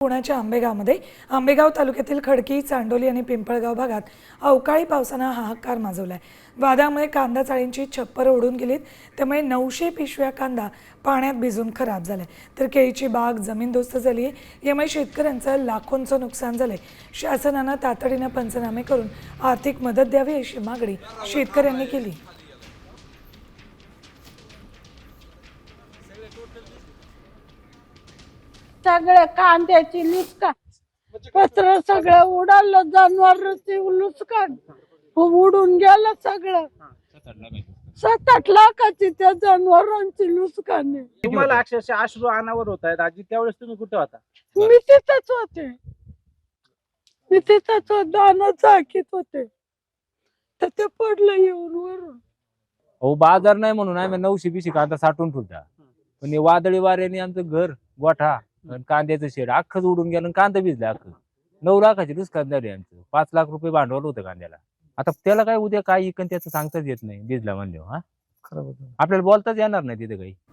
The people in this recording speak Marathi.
पुण्याच्या आंबेगाव तालुक्यातील खडकी, चांडोली आणि पिंपळगाव भागात अवकाळी पावसानं हाहाकार माजवलाय. वादळामुळे कांदा चाळींची छप्परं उडून गेलीत. त्यामुळे 900 पिशव्या कांदा पाण्यात भिजून खराब झालाय. तर केळीची बाग जमीनदोस्त झाली आहे. यामुळे शेतकऱ्यांचं लाखोंचं नुकसान झालंय. शासनानं तातडीनं पंचनामे करून आर्थिक मदत द्यावी अशी मागणी शेतकऱ्यांनी केली. सगळ्या कांद्याची नुकसान पत्र सगळं उडालं, जनावरांची नुकसान उडून गेलं सगळं. 7-8 लाखाची त्या जनावरांची नुकसान आहे. तुम्हाला अक्षरशः अश्रू अनावर होत आहेत आजी, त्यावेळेस तुम्ही कुठे होता? मी तिथंच होते, दाना चाकीत होते तर ते पडलं येऊन वरून. हो, बाजार नाही म्हणून आम्ही 900 कांदा साठवून ठेवता. पण हे वादळी वाऱ्याने आमचं घर, गोठा आणि कांद्याचं शेड अख्खंच उडून गेलं आणि कांदा भिजला अख्खं. 9 लाखाची नुकसान झाली आमचं. 5 लाख रुपये भांडवल होतं कांद्याला. आता त्याला काय उद्या काय इकन त्याचं सांगताच येत नाही. भिजला म्हणल्यावर आपल्याला बोलताच येणार नाही तिथे काही.